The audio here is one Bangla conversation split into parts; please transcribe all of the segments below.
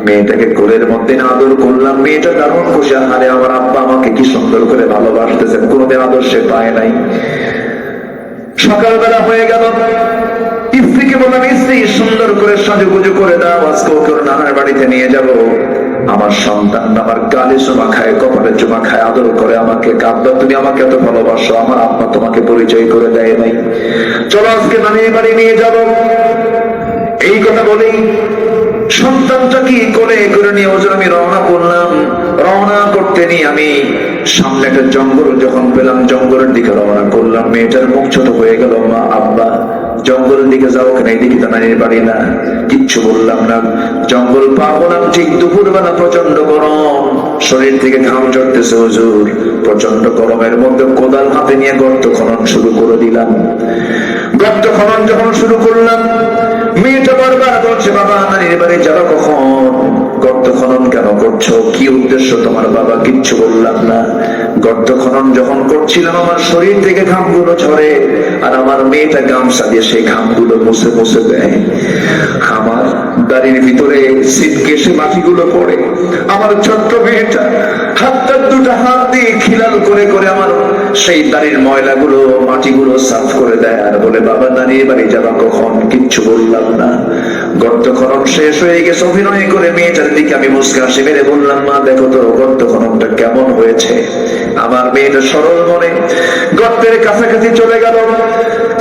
মেয়েটাকে কোলের মধ্যে আদর করলাম, মেয়েটা দারুণ খুশি, আরে আমার আব্বা আমাকে কি সুন্দর করে ভালোবাসতেছেন, কোনোদিন আদর সে পায় নাই। সকালবেলা হয়ে গেল, স্ত্রীকে বললাম, স্ত্রী সুন্দর করে সাজুগুজু করে দাও, আজকে ওকে ওর নানার বাড়িতে নিয়ে যাব। আমার সন্তান আমার গালে চুমা খায়, কপালে চুমা খায়, আদর করে আমাকে, কাঁদবা তুমি আমাকে এত ভালোবাসো, আমার আব্বা তোমাকে পরিচয় করে দেয় নাই, চলো আজকে নানির বাড়ি নিয়ে যাব। এই কথা বলেই সন্তানটা কি কোলে করে নিয়ে ওজন আমি রওনা করলাম। রওনা করতে নিয়ে আমি সামনে একটা জঙ্গল যখন পেলাম, জঙ্গলের দিকে রওনা করলাম। মেয়েটার মুখ ছোট হয়ে গেল, মা আব্বা জঙ্গলের দিকে যাও কেন, এইদিকে তো নানির বাড়ি না। কিচ্ছু বললাম না। জঙ্গল পা হলাম, ঠিক দুপুরবেলা, প্রচন্ড গরম, শরীর থেকে ঘাম ঝরতেছে হুজুর। প্রচন্ড গরমের মধ্যে কোদাল হাতে নিয়ে গর্ত খনন শুরু করে দিলাম। গর্ত খনন যখন শুরু করলাম, মেয়েটা বারবার বলছে, বাবা নানির বাড়ি যারা কখন, গর্ত খনন কেন করছো, কি উদ্দেশ্য তোমার বাবা? কিচ্ছু বললাম না। গর্ত খনন যখন করছিলাম, আমার শরীর থেকে ঘামগুলো ঝরে, আর আমার মেয়েটা গামছা দিয়ে সেই ঘামগুলো মুছে মুছে দেয়। আমার দাড়ির ভিতরে সিটকেসে মাটিগুলো পড়ে, আমার ছোট্ট মেয়েটা হাতটা দুটা হাত দিয়ে খিলাল করে করে আমার সেই দাড়ির ময়লাগুলো মাটিগুলো সাফ করে দেয়, আর বলে, বাবা নানির বাড়ি যাবা কখন? কিচ্ছু বললাম না। গর্ত খনন শেষ হয়ে গেছে, অভিনয় করে মেয়েটার দিকে আমি মুস্কা হাসি মেরে বললাম, মা দেখো তোর গর্ত খননটা কেমন হয়েছে। আমার মেয়েটা সরল মনে গর্তের কাছাকাছি চলে গেল।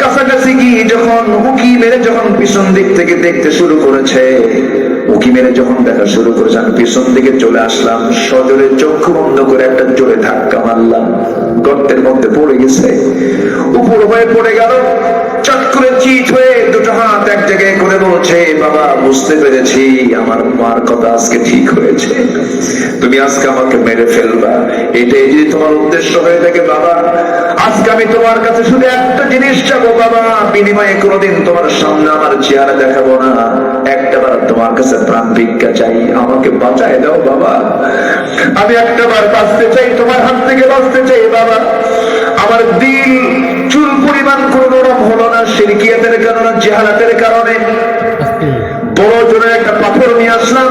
কাছাকাছি গিয়ে যখন উকি মেরে যখন পিছন দিক থেকে দেখতে শুরু করেছে, উকি মেরে যখন দেখা শুরু করেছে, আমি পিছন দিকে চলে আসলাম, সজোরে চক্ষু বন্ধ করে একটা জোরে ধাক্কা মারলাম। গর্তের মধ্যে পড়ে গেছে, উপর হয়ে পড়ে গেল। চট করে চিৎ হয়ে দুটো হাত এক জায়গায় করে বলছে, বাবা বুঝতে পেরেছি, আমার মার কথা আজকে ঠিক হয়েছে, তুমি আজকে আমাকে মেরে ফেলবা। এটাই যদি তোমার উদ্দেশ্য হয়ে থাকে বাবা, আজকে আমি তোমার কাছে শুধু একটা জিনিস চাবো বাবা, বিনিময়ে কোনোদিন তোমার সামনে আমার চেহারা দেখাবো না, একটা বার তোমার কাছে প্রাণ ভিক্ষা চাই, আমাকে বাঁচায় দাও বাবা, আমি একটা বার বাঁচতে চাই, তোমার হাত থেকে বাঁচতে চাই বাবা। আমার দিল চুল পরিমাণ কোনো নরম হলো না, শিরকিয়াতের কারণে, জাহালাতের কারণে। বড় জোরে একটা পাথর নিয়ে আসলাম,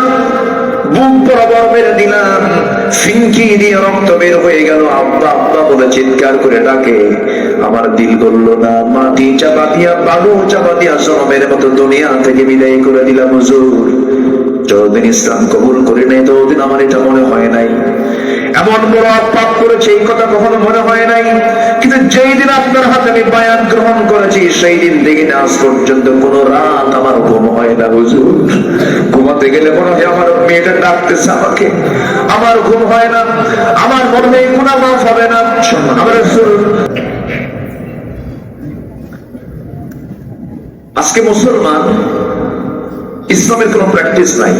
বুক বরাবর মেরে দিলাম, ফিনকি দিয়ে রক্ত বের হয়ে গেল। আব্বা আব্বা বলে চিৎকার করে ডাকে, আমার দিল গলল না। মাটি চাপা দিয়া, বালু চাপা দিয়া জনমের মতো দুনিয়া থেকে বিদায় করে দিলাম হুজুর। যতদিন ইসলাম কবুল করি নাই ততদিন আমার এটা মনে হয় নাই, এমন বড় পাপ করেছে এই কথা কখনো মনে হয় নাই। কিন্তু যেই দিন আপনার হাতে আমি বায়াত গ্রহণ করেছি, সেই দিন থেকে আজ পর্যন্ত কোন রাত আমার ঘুম হয় না হুজুর। ঘুমাতে গেলে মনে হয় আমার মেয়েটা ডাকতেছে আমাকে, আমার ঘুম হয় না, আমার মনে হয় গুনাহ মাফ হবে না। আমার আজকে মুসলমান, ইসলামের কোন প্র্যাকটিস নাই।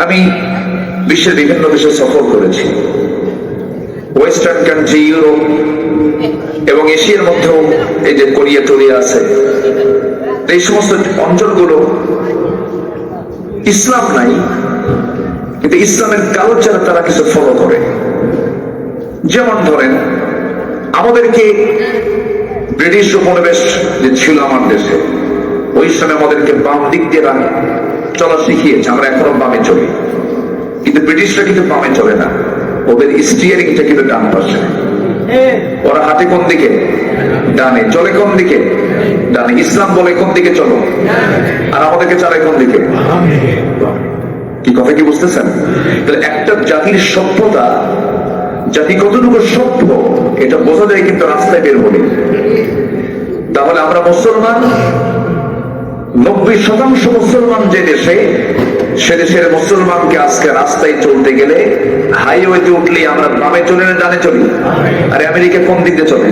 আমি বিশ্বের বিভিন্ন দেশে সফর করেছি, ওয়েস্টার্ন কান্ট্রি, ইউরোপ এবং এশিয়ার মধ্যেও, এই যে কোরিয়া টোরিয়া আছে, এই সমস্ত অঞ্চলগুলো ইসলাম নাই, কিন্তু ইসলামের কালচার তারা কিছু ফলো করে। যেমন ধরেন, আমাদেরকে ব্রিটিশ উপনিবেশ যে ছিল আমার দেশে, ওই সময় আমাদেরকে বাম দিক দিয়ে চলা শিখিয়েছে, আমরা এখনো বামে চলি। কিন্তু ব্রিটিশরা কিন্তু বামে চলে না, ওদের স্টিয়ারিংটা কিন্তু ডান পাশে। ওরা হাতে কোন দিকে? ডানে। চলে কোন দিকে? ডানে। ইসলাম বলে কোন দিকে চলো, আর আমাদেরকে চালায় কোন দিকে? কি কথা কি বুঝতেছেন? তাহলে একটা জাতির সভ্যতা, জাতি কতটুকু সভ্য, এটা বোঝা যায় কিন্তু রাস্তায় বের হলে। তাহলে আমরা মুসলমান, 90% মুসলমান যে দেশে, সে দেশের মুসলমানকে আজকে রাস্তায় চলতে গেলে, হাইওয়েতে উঠলে আমরা বামে চলে না ডানে চলি? আর আমেরিকা কোন দিকে চলে?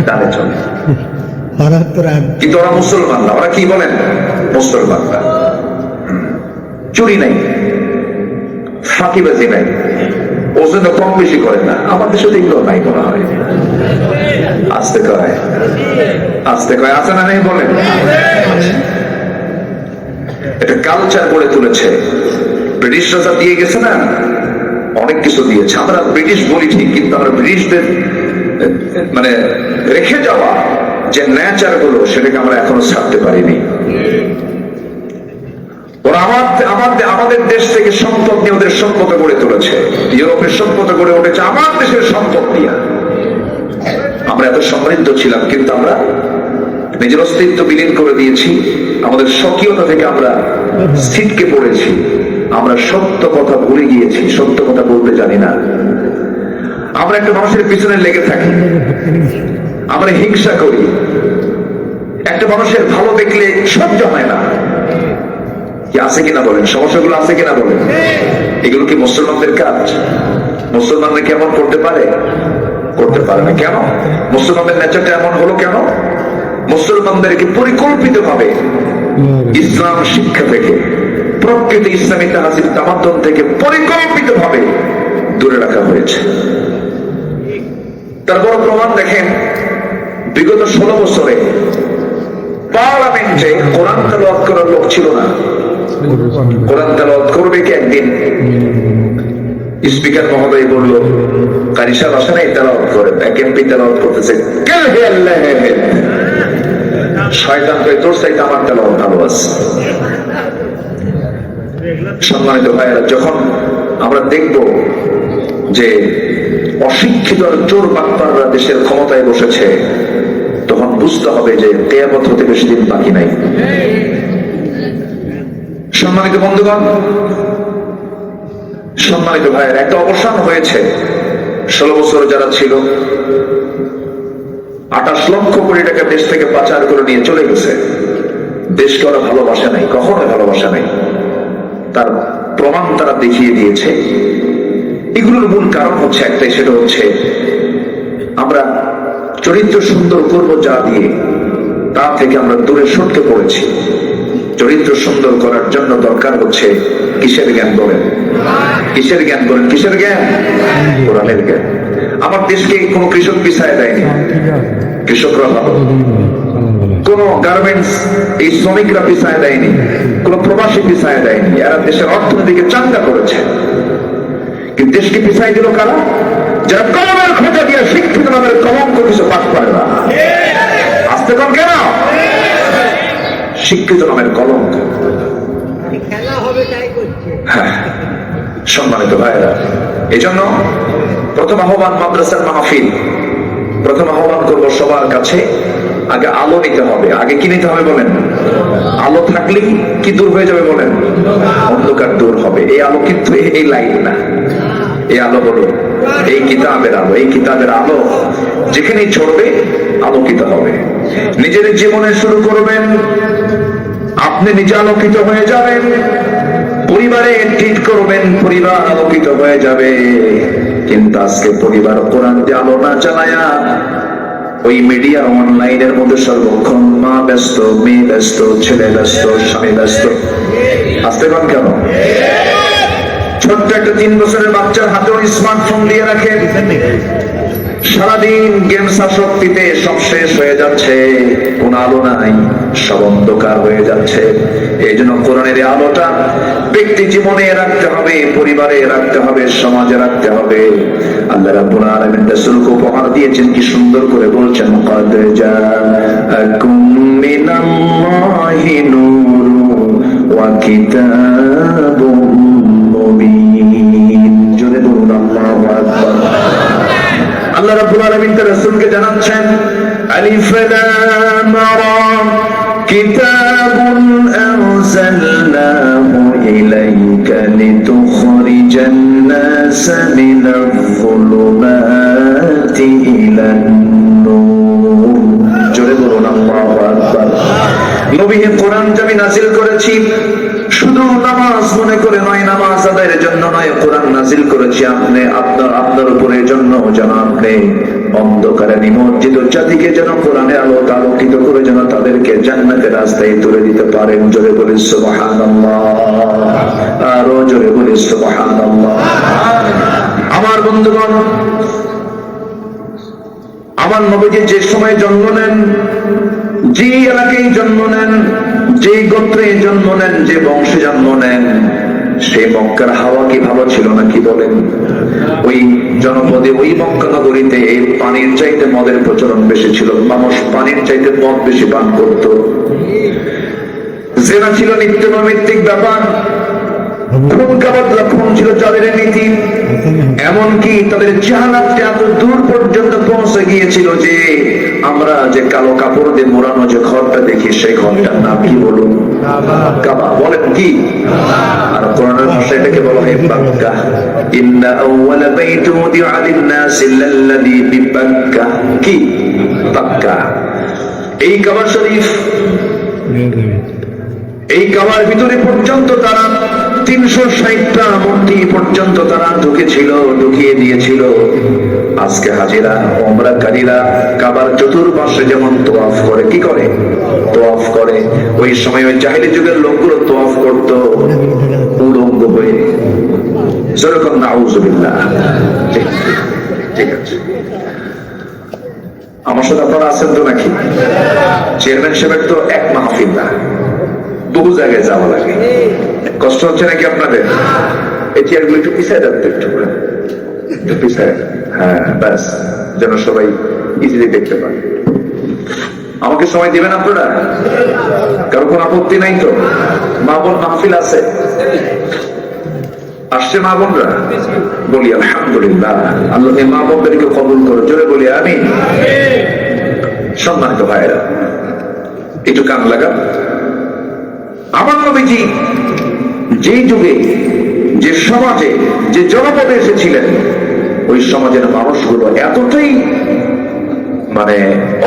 ডানে চলে। কিন্তু ওরা মুসলমান না, ওরা কি বলেন? মুসলমান না। চুরি নাই, ফাঁকিবাজি নাই, ওজনে কম বেশি করে না। আমাদের সাথে এগুলো নাই মনে হয়। আস্তে কয়, আস্তে কয়, আছে না নেই বলেন? এটা কালচার গড়ে তুলেছে ব্রিটিশরা, যা দিয়ে গেছে না, অনেক কিছু দিয়েছে। আমরা ব্রিটিশ বলি ঠিক, কিন্তু আমরা ব্রিটিশদের মানে রেখে যাওয়া যে নেচার গুলো, সেটাকে আমরা এখনো ছাড়তে পারিনি। ওরা আমাদের দেশ থেকে সম্পদ নিয়ে ওদের সম্পদ গড়ে তুলেছে। ইউরোপের সম্পদ গড়ে উঠেছে আমার দেশের সম্পদ নিয়ে। আমরা এত সমৃদ্ধ ছিলাম, কিন্তু আমরা নিজের অস্তিত্ব বিলীন করে দিয়েছি। আমাদের স্বকীয়তা থেকে আমরা ছিটকে পড়েছি। আমরা সত্য কথা ভুলে গিয়েছি, সত্য কথা বলতে জানি না। আমরা একটা মানুষের পিছনে লেগে থাকি, আমরা হিংসা করি। একটা মানুষের ভালো দেখলে সহ্য হয় না। কি আছে কিনা বলেন? সমস্যাগুলো আছে কিনা বলেন? এগুলো কি মুসলমানদের কাজ? মুসলমানরা কেমন করতে পারে? করতে পারে না। কেন? মুসলমানদের নেচারটা এমন হলো কেন? মুসলমানদেরকে পরিকল্পিত ভাবে ইসলাম শিক্ষা থেকে, প্রকৃত ইসলামী তাহজিব তামাদ্দুন থেকে পরিকল্পিত ভাবে দূরে রাখা হয়েছে। তার বড় প্রমাণ দেখেন, বিগত 16 বছরে পার্লামেন্টে কোরআন তেলাওয়াত করার লোক ছিল না। কোরআন তেলাওয়াত করবে কি একদিন? স্পিকার মহোদয় বলল, কারি সাহেব আসে নাই, তেলাওয়াত করেন। এক এমপি তেলাওয়াত করতেছে, শয়তান কই তোর চাইতে আমার তেলাওয়াত ভালো আছে। সম্মানিত ভাইয়েরা, যখন আমরা দেখব যে অশিক্ষিত চোর বাটপাররা দেশের ক্ষমতায় বসেছে, তখন বুঝতে হবে যে কিয়ামত হতে বেশি দিন বাকি নাই। সম্মানিত বন্ধুগণ, সম্মানিত ভাইয়ের, একটা অবসান হয়েছে। 16 বছর যারা ছিল, 28 লক্ষ কোটি টাকা দেশ থেকে পাচার করে নিয়ে চলে গেছে। দেশকে ওরা ভালোবাসে নাই, কখনোই ভালোবাসে নাই। তার প্রমাণ তারা দেখিয়ে দিয়েছে। এগুলোর মূল কারণ হচ্ছে একটাই, সেটা হচ্ছে আমরা চরিত্র সুন্দর করব যা দিয়ে, তা থেকে আমরা দূরে সটকে পড়েছি। চরিত্র সুন্দর করার জন্য দরকার হচ্ছে কিসের জ্ঞান বলেন? কিসের জ্ঞান বলেন? কিসের জ্ঞান? কোরআনের জ্ঞান। আমার দেশকে কোনো কৃষক পিছায় দেয়নি, কৃষকরা ভালো। কোন গার্মেন্টস এই শ্রমিকরা পিছায় দেয়নি, কোন প্রবাসী পিছায় দেয়নি। এরা দেশের অর্থনীতিকে চাঙ্গা করেছে। কিন্তু দেশকে পিছাই দিল কারা? যারা কলমের খোঁজা দিয়ে শিক্ষিত নামের কলঙ্ক কিছু পাঠ করে না। আসতে কম কেন? শিক্ষিত নামের কলঙ্ক। হ্যাঁ, সম্মানিত ভাইরা, এই জন্য প্রথম আহ্বান মাদ্রাসার মাহফিল। প্রথম আহ্বান করবো সবার কাছে, আগে আলো নিতে হবে। আগে কি নিতে হবে বলেন? আলো থাকলেই কি দূর হয়ে যাবে বলেন? অন্ধকার দূর হবে। এই আলো কিন্তু এই লাইট না, এই আলো হলো এই কিতাবের আলো। এই কিতাবের আলো যেখানেই ছড়বে আলোকিত হবে। নিজের জীবনে শুরু করবেন, আপনি নিজে আলোকিত হয়ে যাবেন। পরিবারে ট্রিট করবেন, পরিবার আলোকিত হয়ে যাবে। কিন্তু আজকে পরিবার কোরআন দিয়ে আলো না চালায়া ওই মিডিয়া অনলাইনের মধ্যে সর্বক্ষণ মা ব্যস্ত, মেয়ে ব্যস্ত, ছেলে ব্যস্ত, স্বামী ব্যস্ত। আসতে পান কেন? ছোট্ট একটা 3 বছরের বাচ্চার হাতেও স্মার্টফোন দিয়ে রাখে। সারাদিন গেমস আসক্তিতে সব শেষ হয়ে যাচ্ছে, কোন আলো নাই, সব অন্ধকার হয়ে যাচ্ছে। এই জন্য কোরআনের আলোটা ব্যক্তি জীবনে রাখতে হবে, পরিবারে রাখতে হবে, সমাজে রাখতে হবে। আল্লাহ রাব্বুল আলামিন রাসূলকে উপহার দিয়েছেন, কি সুন্দর করে বলছেন, ক্বাদ জাআকুম মিনাল্লাহি নূরুন ওয়া কিতাবুম মুবিন। জোরে বলুন আল্লাহু আকবার। আল্লাহ রাব্বুল আলামিন তার রাসূলকে জানাচ্ছেন, আলিফ লাম রা কিতাবুন আনজালনাহু ইলাইকা লিতুখরিজান নাস মিনায-যুলুমাতি ইলান-নূর। জোরে বলুন আল্লাহু আকবার। নবী, কোরআন আমি নাযিল করেছি শুধু নামাজ মনে করে নয়, নামাজ আদায়ের জন্য নয়। কোরআন নাযিল করেছি আপনার উপরে জন্য, যেন আপনি অন্ধকারে নিমজ্জিত জাতিকে যেন কোরআনের আলো আলোকিত করে যেন তাদেরকে জান্নাতের রাস্তায় তুলে দিতে পারেন। জোরে বলি সুবহানাল্লাহ, আরো জোরে বলি সুবহানাল্লাহ। আমার বন্ধুগণ, আমার নবীজি যে সময় জন্ম নেন, যে এলাকায় জন্ম নেন, যে গোত্রে জন্ম নেন, যে বংশে জন্ম নেন, সেই মক্কার হাওয়া কি ভালো ছিল না? কি বলেন? ওই জনপদে, ওই মক্কা নগরীতে এই পানির চাইতে মদের প্রচলন বেশি ছিল। মানুষ পানির চাইতে মদ বেশি পান করত। জেনা ছিল নিত্য নৈমিত্তিক ব্যাপার, খুন কাবাদলা খুন ছিল যাদের নীতি। এমনকি তাদের জাহালাতটা এত দূর পর্যন্ত পৌঁছে গিয়েছিল যে আমরা যে কালো কাপড় দিয়ে মোড়ানো যে ঘরটা দেখি সেই ঘরটার নাম কি বলুন? কাবা। বলেন কি? আর কোরআনের ভাষায় এটাকে বলা হয় বাক্কা। ইন্না আউওয়ালা বাইতি উদিআ লিন-নাসি লাল্লাযী বিবাক্কা। কি? বাক্কা। এই কাবা শরীফ, এই কাবার ভিতরে পর্যন্ত তারা 360টা মূর্তি পর্যন্ত তারা ঢুকিয়ে দিয়েছিল। আজকে হাজিরা ওমরাকারীরা কাবার চতুর্পাশে যেমন তোয়াফ করে, কি করে? তোয়াফ করে। ওই সময় ওই জাহেলি যুগের লোকগুলো তোয়াফ করত উলঙ্গ হয়ে। যেরকম নাউজুবিল্লাহ। ঠিক আছে, আমার সাথে আপনারা আছেন তো নাকি? চেয়ারম্যান সাহেবের তো এক মাহফিল না, বহু জায়গায় যাওয়া লাগে। কষ্ট হচ্ছে নাকি আপনাদের? এই চেয়ারগুলো একটু পিছায় রাখতে, একটু পিছায়। হ্যাঁ, ব্যাস, যেন সবাই ইজিলি দেখতে পারে। আমাকে সময় দিবেন আপনারা? কারো কোনো আপত্তি নাই তো? মা বোন মাহফিল আছে? আসছে মা বোনরা? বলি আলহামদুলিল্লাহ। আল্লাহ এই মা বোনদেরকে কবুল করে, জোরে বলি আমিন। সম্মানিত ভাইয়েরা, একটু কান লাগা। আমার নবীজি যে যুগে, যে সমাজে, যে জনপদে এসেছিলেন, ওই সমাজের মানুষগুলো এতটাই মানে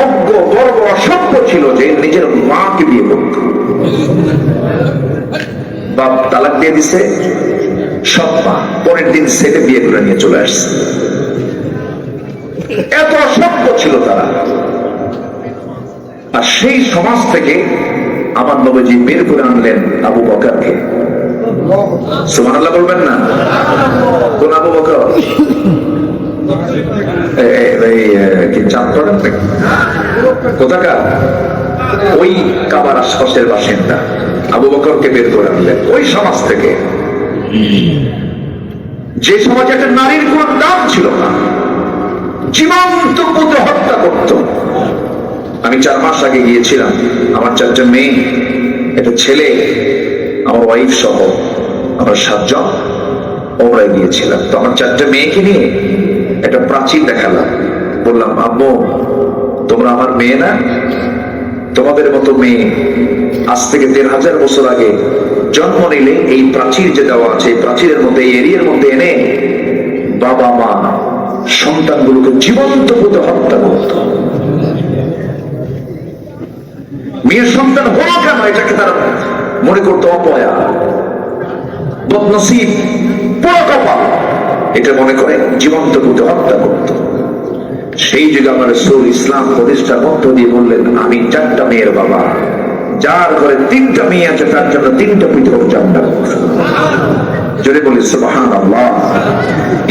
অজ্ঞ, গর্ব, অসভ্য ছিল যে নিজের মাকে বিয়ে করত। বাপ তালাক দিয়ে দিছে, সব মা পরের দিন ছেলে বিয়ে করে নিয়ে চলে আসছে। এত অসভ্য ছিল তারা। আর সেই সমাজ থেকে আমার নবীজি বের করে আনলেন আবু বকরকে। সুবহানাল্লাহ বলবেন না? কোন আবু বকর? কি চাঁদ পড়েন কোথাকার? ওই কাবার আশপাশের বাসিন্দা আবু বকরকে বের করে আনলেন ওই সমাজ থেকে, যে সমাজে একটা নারীর কোন দাম ছিল না, জীবন্ত পুত্র হত্যা করত। আমি 4 মাস আগে গিয়েছিলাম, আমার 4টা মেয়ে, একটা ছেলে, আমার ওয়াইফ সহ আমরা 7 জন ওমরায় গিয়েছিলাম। তো আমার 4টা মেয়েকে নিয়ে একটা প্রাচীর দেখালাম। বললাম, আম্মু তোমরা আমার মেয়ে না? তোমাদের মতো মেয়ে আজ থেকে 1500 বছর আগে জন্ম নিলে এই প্রাচীর যে দেওয়া আছে, এই প্রাচীরের মধ্যে, এই এরিয়ার মধ্যে এনে বাবা মা সন্তানগুলোকে জীবন্ত পুত্র হত্যা করত। মেয়ের সন্তান হলো কেন এটাকে তারা মনে করতো অপয়া, বদনসিব, পুরো কপাল, এটা মনে করে জীবন্ত পুত্র হত্যা করত। সেই যুগে আমার রাসূল ইসলাম প্রতিষ্ঠার মধ্য দিয়ে বললেন, আমি 4টা মেয়ের বাবা, যার ঘরে 3টা মেয়ে আছে তার জন্য 3টা পৃথক জান্নাত। জোরে বলি সুবহানাল্লাহ।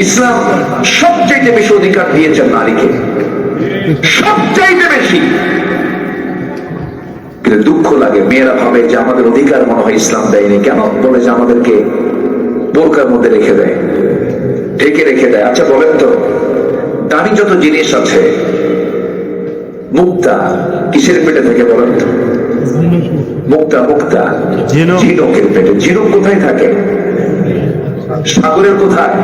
ইসলাম সবচেয়ে বেশি অধিকার দিয়েছেন নারীকে, সবচেয়ে বেশি। কিন্তু দুঃখ লাগে, মেয়েরা ভাবে যে আমাদের অধিকার মনে হয় ইসলাম দেয়নি। কেন? বলে যে আমাদেরকে বোরকার মধ্যে রেখে দেয়, ঢেকে রেখে দেয়। আচ্ছা বলেন তো, দামি যত জিনিস আছে, মুক্তা কিসের পেটে থেকে বলেন তো? মুক্তা, মুক্তা ঝিনুকের পেটে। ঝিনুক কোথায় থাকে? সাগরের কোথায়?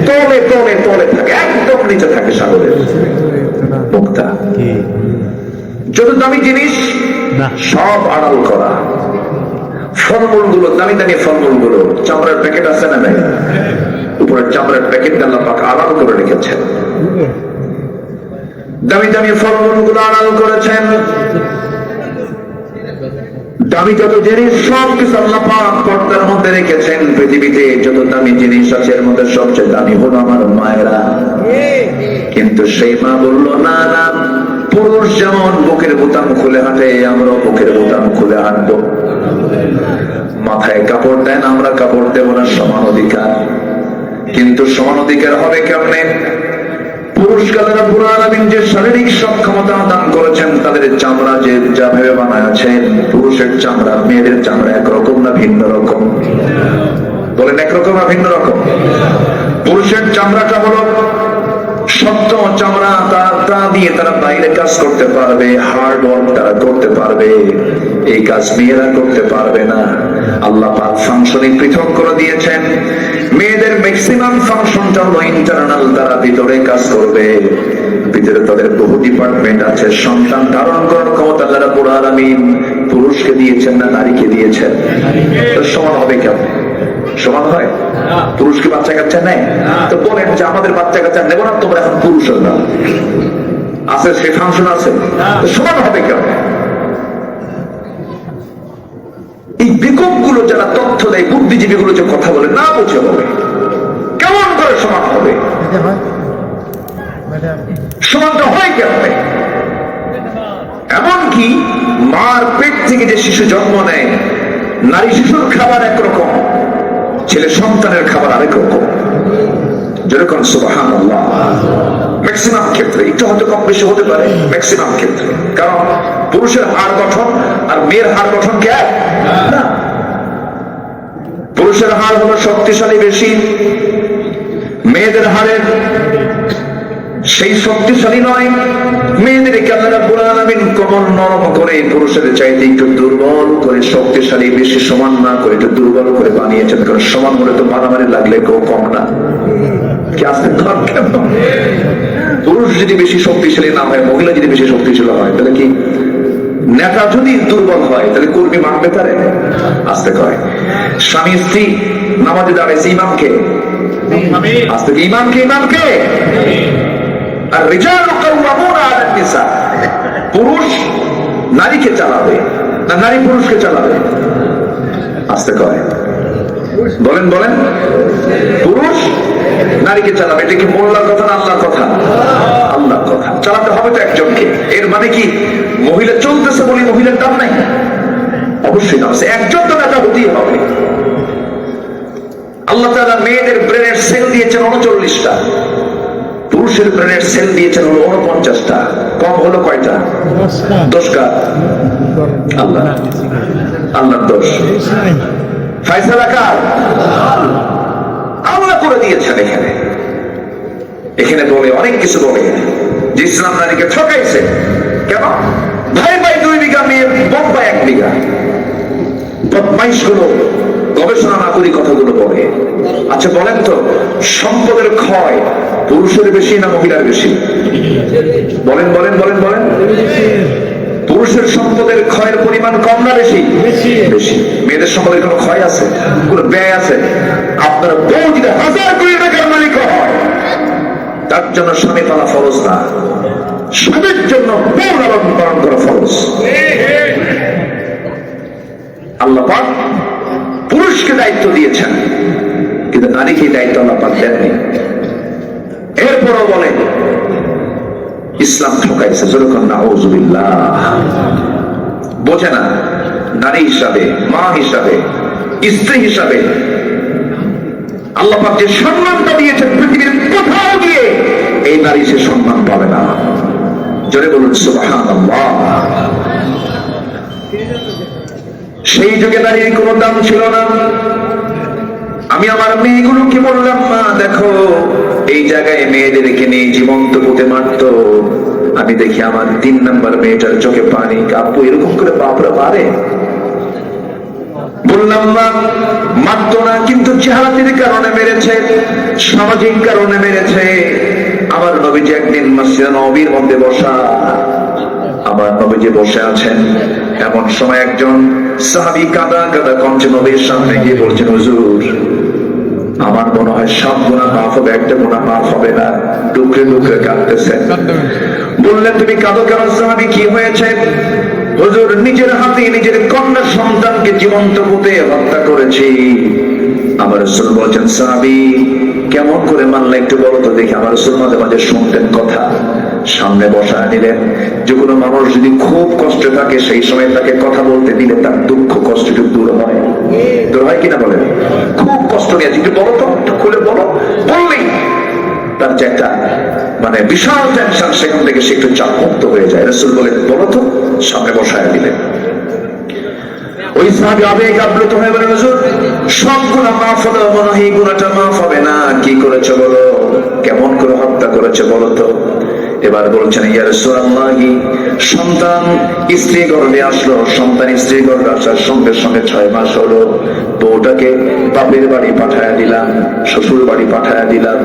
তলে তলে তলে থাকে, একদম নিচে থাকে সাগরের মুক্তা। যত দামি জিনিস সব আড়াল করা। ফলমূল গুলো, দামি দামি ফলমূল গুলো, চামড়ার প্যাকেট আছে না নাই? উপরের চামড়ার প্যাকেট আল্লাহ পাক আড়াল করে রেখেছেন। দামি দামি ফলমূল গুলো আড়াল করেছেন। দামি যত জিনিস সব কিছু আল্লাহ পাক পর্দার মধ্যে রেখেছেন। পৃথিবীতে যত দামি জিনিস আছে এর মধ্যে সবচেয়ে দামি হলো আমার মায়েরা। কিন্তু সেই মা বললো, না না, পুরুষ যেমন বুকের বোতাম খুলে হাঁটে, আমরাও বুকের বোতাম খুলে হাঁটবো। মাথায় কাপড় দেন, আমরা কাপড় দেব না, সমান অধিকার। কিন্তু সমান অধিকার হবে কেমনে? পুরুষকালে রব্বুল আলামিন যে শারীরিক সক্ষমতা দান করেছেন, তাদের চামড়া যে যা ভেবে বানাচ্ছেন, পুরুষের চামড়া মেয়েদের চামড়া একরকম না ভিন্ন রকম? বলেন একরকম না ভিন্ন রকম? পুরুষের চামড়াটা হলো শক্ত চামড়া তা দিয়ে তারা বাইরে কাজ করতে পারবে, হার্ড ওয়ার্ক তারা করতে পারবে, এই কাজ মেয়েরা করতে পারবে না। আল্লাহ পাক ফাংশনিং পৃথক করে দিয়েছেন। মেয়েদের ম্যাক্সিমাম ফাংশনটা হলো ইন্টারনাল, তারা ভিতরে কাজ করবে, ভিতরে তাদের বহু ডিপার্টমেন্ট আছে। সন্তান ধারণ করার ক্ষমতা আল্লাহ রাব্বুল আলামিন পুরুষকে দিয়েছেন না নারীকে দিয়েছেন? সমান হবে কেন? সমান হয়? পুরুষকে বাচ্চা কাচ্চা নেয়? তো বলেন যে আমাদের বাচ্চা কাচ্চা নেবো না, তোমরা এখন পুরুষ না আছে, সে ফাংশন আছে, তো সমান হবে কেন? এই বিকল্প গুলো যারা তথ্য দেয়, বুদ্ধিজীবী গুলো যে কথা বলে না বুঝে বলে, কেমন করে সমান হবে? সমানটা হয় কেমন? এমনকি মার পেট থেকে যে শিশু জন্ম নেয়, নারী শিশুর খাবার একরকম, ছেলে সন্তানের খাবার আরেক রকম। যেরকম সুবহানাল্লাহ, ম্যাক্সিমাম ক্ষেত্রে, একটু হয়তো কম বেশি হতে পারে, ম্যাক্সিমাম ক্ষেত্রে। কারণ পুরুষের হাড় গঠন আর মেয়ের হাড় গঠন কি এক না? পুরুষের হাড় হলো শক্তিশালী বেশি, মেয়েদের হাড়ের সেই শক্তিশালী নয়। মেয়েদেরকে আল্লাহ রাব্বুল আলামিন কোমল নরম করে, পুরুষের চাইতে একটু দুর্বল করে, শক্তিশালী বেশি সমান না করে একটু দুর্বল করে বানিয়েছেন। কারণ সমান হলে তো মারামারি লাগলে কেউ কম না। কি আসতে কেন? পুরুষ যদি বেশি শক্তিশালী না হয়, মহিলা যদি বেশি শক্তিশালী হয়, তাহলে কি নেতা যদি দুর্বল হয় তাহলে কর্মী মানবে তারে? আসতে কয় স্বামী স্ত্রী নামাজে দাঁড়াইছে, ইমামকে আসতে ইমামকে আর রিজালু কাওয়ামুনা আলান নিসা, পুরুষ নারীকে চালাবে না নারী পুরুষকে চালাবে? আসতে কয় বলেন পুরুষ নারীকে চালাবে। এটা কি মোল্লার কথা না আল্লাহর কথা? আল্লাহর কথা। চালাতে হবে তো একজনকে। এর মানে কি মহিলা চলতেছে বলি মহিলার দাম নাই? অবশ্যই না, একজন তো নেতা হতেই হবে। আল্লাহ তাআলা মেয়েদের ব্রেনের সেল দিয়েছেন 39টা, পুরুষের ব্রেনের সেল দিয়েছেন হলো 49টা। কম হলো কয়টা? 10টা। আল্লাহর দোষ। ফায়সালা কার? আল্লাহ করে দিয়েছেন। এখানে বলে অনেক কিছু বলে যে ইসলাম নারীকে ঠকাইছে। কেন? ভাই 2 বিঘা, মেয়ে বোম্বাই 1 বিঘা। বদমাইশ গুলো গবেষণা না করি কথাগুলো বলে। আচ্ছা বলেন তো, সম্পদের ক্ষয় পুরুষের বেশি না মহিলার বেশি? বলেন পুরুষের সম্পদের ক্ষয়ের পরিমাণ কম না বেশি? বেশি। মেয়েদের সম্পদের কোনো ক্ষয় আছে? কোনো ব্যয় আছে? আপনার বউ যদি 1000 কোটি টাকার মালিক হয়, তার জন্য স্বামী পালা ফরজ না, স্বামীর জন্য বউ লালন পালন করা ফরজ। আল্লাহ পাক পুরুষকে দায়িত্ব দিয়েছেন, কিন্তু নারীকে দায়িত্ব আল্লাহ পাক দেননি। এরপরও বলে ইসলাম ঠকাইছে। যেরকম নাউযুবিল্লাহ, বোঝে না নারী হিসাবে, মা হিসাবে, স্ত্রী হিসাবে আল্লাহ পাক যে সম্মানটা দিয়েছেন, পৃথিবীর কোথাও গিয়ে এই নারী সে সম্মান পাবে না। জোরে বলুন সুবহানাল্লাহ। সেই যুগে নারীর কোনো দাম ছিল না। আমি আমার মেয়েগুলোকে বললাম, মা দেখো এই জায়গায় মেয়েদেরকে নিয়ে জীবন্ত পুঁতে মারত। আমি দেখি আমার 3 নম্বর মেয়েটার চোখে পানি। আপু এরকম করে বাপরা মারে? বললাম মা মারত না, কিন্তু জাহালাতের কারণে মেরেছে, সামাজিক কারণে মেরেছে। আমার নবীজি একদিন মসজিদে নববীর মধ্যে বসা, আমার নবীজি বসে আছেন, এমন সময় একজন সাহাবী কাঁদা কণ্ঠে নবীর সামনে গিয়ে বলছেন, হুজুর আমার মনে হয় 7 গুনাহ মাফ হবে, 1টা গুনাহ মাফ হবে না। টুকরে কাঁদতেছেন। বললেন তুমি কাঁদো কেন সাহাবী, কি হয়েছে? হুজুর নিজের হাতে নিজের কন্যা সন্তানকে জীবন্ত পুঁতে হত্যা করেছি। আমার রাসূল বলেছেন, সাহাবী কেমন করে মানলে একটু বলো তো দেখি। আমার রাসূল মাঝে মাঝে শুনতেন কথা, সামনে বসায় নিলেন। যে কোনো মানুষ যদি খুব কষ্টে থাকে, সেই সময় তাকে কথা বলতে দিলে তার দুঃখ কষ্ট একটু দূর হয় কিনা বলেন? খুব কষ্ট নিয়ে একটু বলো তো, একটু খুলে বলো, বললেই তার যে একটা মানে বিশাল টেনশন, সেখান থেকে সে একটু চাপ মুক্ত হয়ে যায়। রাসূল বলেন বলো তো, সামনে বসায় দিলেন। ওই সাহাবী আবেগ আপ্লুত হয়ে বলেন, হুজুর সব গুনাহ মাফ হলো, মনে হয় এই গুনাহটা মাফ হবে না। কি করেছে বলো? কেমন করে হত্যা করেছে বলো তো। এবার বলছেন ইয়া রাসূলুল্লাহ, সন্তান স্ত্রী গর্ভে আসলো, সন্তান স্ত্রী গর্ভে আসার সঙ্গে সঙ্গে 6 মাস হলো, বউটাকে বাপের বাড়ি পাঠায়া দিলাম, শ্বশুর বাড়ি পাঠায়া দিলাম।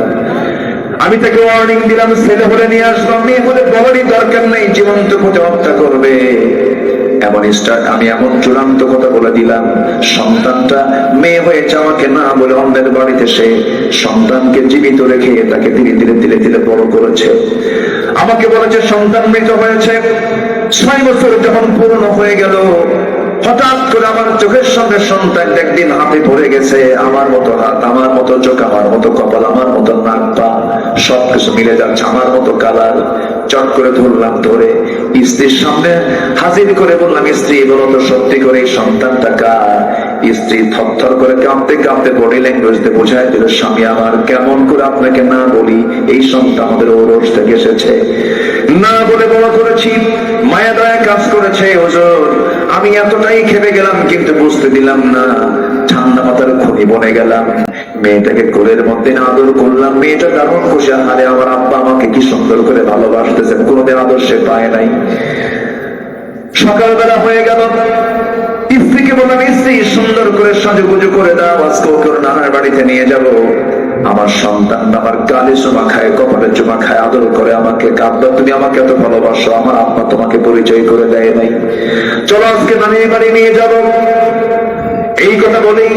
আমি তাকে ওয়ার্নিং দিলাম, ছেলে হলে নিয়ে আসবো, মেয়ে হলে বলারই দরকার নেই, জীবন্ত পুঁতে হত্যা করবে। আমি এমন চূড়ান্ত কথা বলে দিলাম, সন্তানটা মেয়ে হয়েছে আমাকে না বলে অন্যের বাড়িতে সে সন্তানকে জীবিত রেখে তাকে ধীরে ধীরে ধীরে ধীরে বড় করেছে। আমাকে বলেছে সন্তান মৃত হয়েছে। 6 বছর যখন পূর্ণ হয়ে গেল, হঠাৎ করে আমার চোখের সামনে সন্তান একদিন হাতে পড়ে গেছে। আমার মতো হাত, আমার মতো চোখ, আমার মতো কপাল, আমার মতো নাক পা সবকিছু মিলে যাচ্ছে, আমার মতো কালার। চট করে ধরলাম, ধরে স্ত্রীর সামনে হাজির করে বললাম, স্ত্রী বলো তো সত্যি করে এই সন্তানটা কার? স্ত্রী থরথর করে কাঁপতে কাঁপতে বডি ল্যাঙ্গুয়েজ দিয়ে বোঝায় দিল, স্বামী আমার, কেমন করে আপনাকে না বলি, এই সন্তান আমাদের ওরস থেকে এসেছে, না বলে বড় করেছি, মায়া দয়া কাজ করেছে হুজুর। আমি এতটাই খেপে গেলাম কিন্তু বুঝতে দিলাম না, ঠান্ডা মাথার খুনি বনে গেলাম। মেয়েটাকে কোলের মধ্যে আদর করলাম, মেয়েটা দারুণ খুশি, আরে আমার আব্বা আমাকে কি সুন্দর করে ভালোবাসতেছেন, কোনোদিন আদর্শে পায় নাই। সকালবেলা হয়ে গেল, স্ত্রীকে বললাম, স্ত্রী সুন্দর করে সাজুগুজু করে দাও, আজকে ওকে নানার বাড়িতে নিয়ে যাব। আমার সন্তান আমার গালে চুমা খায়, কপালে চুমা খায়, আদর করে আমাকে, কাঁদলো তুমি আমাকে এত ভালোবাসো, আমার আব্বা তোমাকে পরিচয় করে দেয় নাই, চলো আজকে নানির বাড়ি নিয়ে যাব। এই কথা বলেই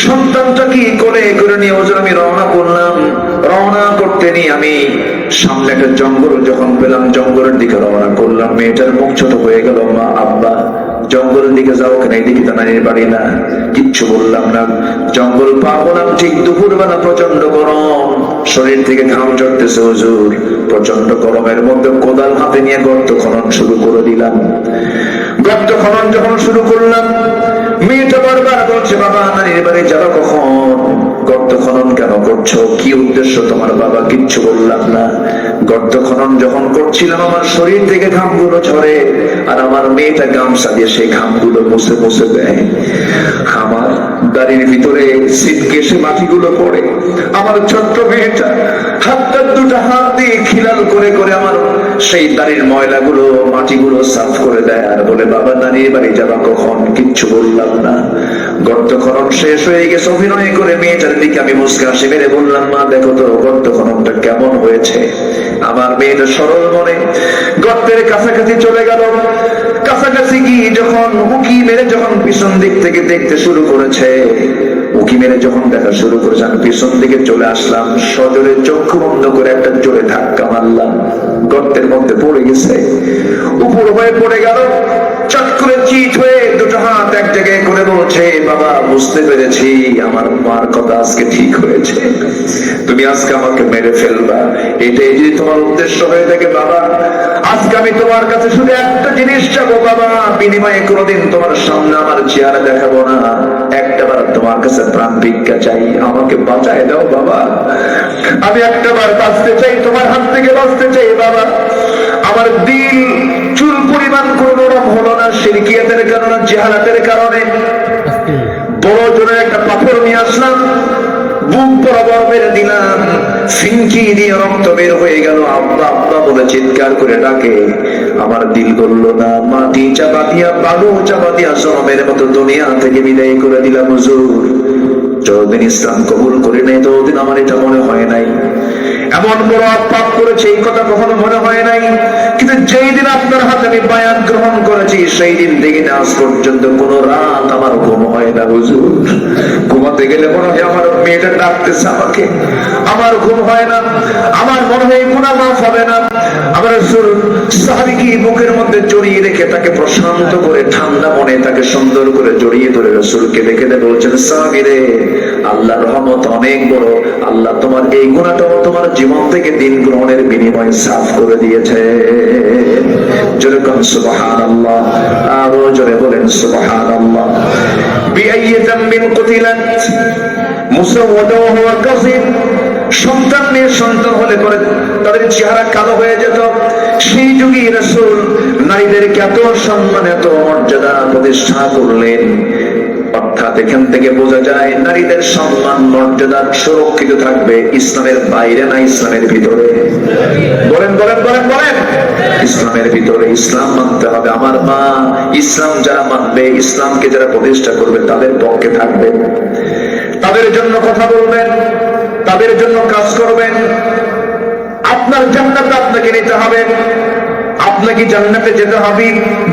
সন্তানটা কি কোলে করে নিয়ে ওজন আমি রওনা করলাম। রওনা করতে নিয়ে আমি সামনে একটা জঙ্গল যখন পেলাম, জঙ্গলের দিকে রওনা করলাম। মেয়েটার মুখ ছোট হয়ে গেল, মা আব্বা জঙ্গলের দিকে যাও কেন, এইদিকে তো নানির বাড়ি না। কিচ্ছু বললাম না, জঙ্গল পা হলাম। ঠিক দুপুরবেলা প্রচন্ড গরম, শরীর থেকে ঘাম ঝরতেছে হুজুর। প্রচন্ড গরমের মধ্যে কোদাল হাতে নিয়ে গর্ত খনন শুরু করে দিলাম। গর্ত খনন যখন শুরু করলাম, মেয়েটা বারবার বলছে, বাবা নানির বাড়ি যাবো কখন? গর্ত খনন কেন করছো, কি উদ্দেশ্য তোমার? বাবা কিচ্ছু বললাম না। গর্ত খনন যখন করছিলাম, আমার শরীর থেকে ঘামগুলো ঝরে, আর আমার মেয়েটা গামছা দিয়ে সেই ঘামগুলো মুছে মুছে দেয়। আমার দাড়ির ভিতরে সিটকেসে মাটিগুলো পড়ে, আমার ছোট্ট মেয়েটা হাতটা দুটো হাত দিয়ে খিলাল করে করে আমার সেই দাড়ির ময়লাগুলো মাটিগুলো সাফ করে দেয়, আর বলে, বাবা নানির বাড়ি যাবা কখন? কিচ্ছু বললাম না। গর্ত খনন শেষ হয়ে গেছে, অভিনয় করে মেয়েটার দিকে আমি মুস্কা হাসি মেরে বললাম, মা দেখো তো গর্ত খননটা কেমন হয়েছে। আমার মেয়েটা সরল মনে গর্তের কাছাকাছি চলে গেল। কাছাকাছি গিয়ে যখন উকি মেরে যখন পিছন দিক থেকে দেখতে শুরু করেছে, উকি মেরে যখন দেখা শুরু করেছে, আমি পিছন দিকে চলে আসলাম, সজোরে চক্ষু বন্ধ করে একটা জোরে ধাক্কা মারলাম। গর্তের মধ্যে পড়ে গেছে, উপর হয়ে পড়ে গেল। চট করে চিৎ হয়ে দুটো হাত এক জায়গায় করে বলছে, বাবা বুঝতে পেরেছি, আমার মার কথা আজকে ঠিক হয়েছে, তুমি আজকে আমাকে মেরে ফেলবা। এটাই যদি তোমার উদ্দেশ্য হয়ে থাকে বাবা, আজকে আমি তোমার কাছে শুধু একটা জিনিস চাবো বাবা, বিনিময়ে কোনোদিন তোমার সামনে আমার চেহারা দেখাবো না। একটাবার তোমার কাছে প্রাণ ভিক্ষা চাই, আমাকে বাঁচায় দাও বাবা। আমি একটাবার বাঁচতে চাই, তোমার হাত থেকে বাঁচতে চাই বাবা। আমার দিল চুল পরিমাণ কোনো নরম হলো না, শিরকিয়াতের কারণে, জাহালাতের কারণে। বড় জোরে একটা পাথর নিয়ে আসলাম, বুক বরাবর মেরে দিলাম, সিঙ্কি দিয়ে রক্ত বের হয়ে গেল। আব্বা আব্বা বলে চিৎকার করে ডাকে, আমার দিল গলল না। মাটি চাপা দিয়া, বালু চাপা দিয়া জনমের মতো দুনিয়া থেকে বিদায় করে দিলাম হুজুর। যতদিন ইসলাম কবুল করি নাই ততদিন আমার এটা মনে হয় নাই, এমন বড় পাপ করেছে এই কথা কখনো মনে হয় নাই। কিন্তু যেই দিন আপনার হাতে আমি বায়াত গ্রহণ করেছি, সেই দিন থেকে আজ পর্যন্ত কোন রাত আমার ঘুম হয় না হুজুর। ঘুমাতে গেলে মনে হয় আমার মেয়েটা ডাকতেছে আমাকে, আমার ঘুম হয় না, আমার মনে হয় গুনাহ মাফ হবে না। আমার সাহাবীকে বুকের মধ্যে জড়িয়ে রেখে তাকে প্রশান্ত করে ঠান্ডা মনে তাকে সুন্দর করে জড়িয়ে ধরে রাসূলকে দেখে বলছেন, সাহাবী রে, আল্লাহর রহমত অনেক বড়, আল্লাহ তোমার এই গুনাহটাও তোমার জীবন থেকে দিন গ্রহণের বিনিময়ে সাফ করে দিয়েছে। জোরে বলেন সুবহানাল্লাহ, আরো জোরে বলেন সুবহানাল্লাহ। বিআইয়ি যামবিন কুতিলাত মুসাওয়াদাহু ওয়া কাযিব। সন্তান মেয়ে সন্তান হলে পরে তাদের চেহারা কালো হয়ে যেত। সেই যুগে রাসূল নারীদেরকে এত সম্মান, এত মর্যাদা প্রতিষ্ঠা করলেন, অর্থাৎ এখান থেকে বোঝা যায় নারীদের সম্মান মর্যাদা সুরক্ষিত থাকবে ইসলামের বাইরে না ইসলামের ভিতরে? বলেন বলেন বলেন বলেন। ইসলামের ভিতরে। ইসলাম মানতে হবে। আমার মা ইসলাম যারা মানবে, ইসলামকে যারা প্রতিষ্ঠা করবে তাদের পক্ষে থাকবে, তাদের জন্য কথা বলবেন, তাদের জন্য কাজ করবেন। আপনার জান্নাত আপনাকে নিতে হবে, আপনাকে জান্নাতে যেতে হবে।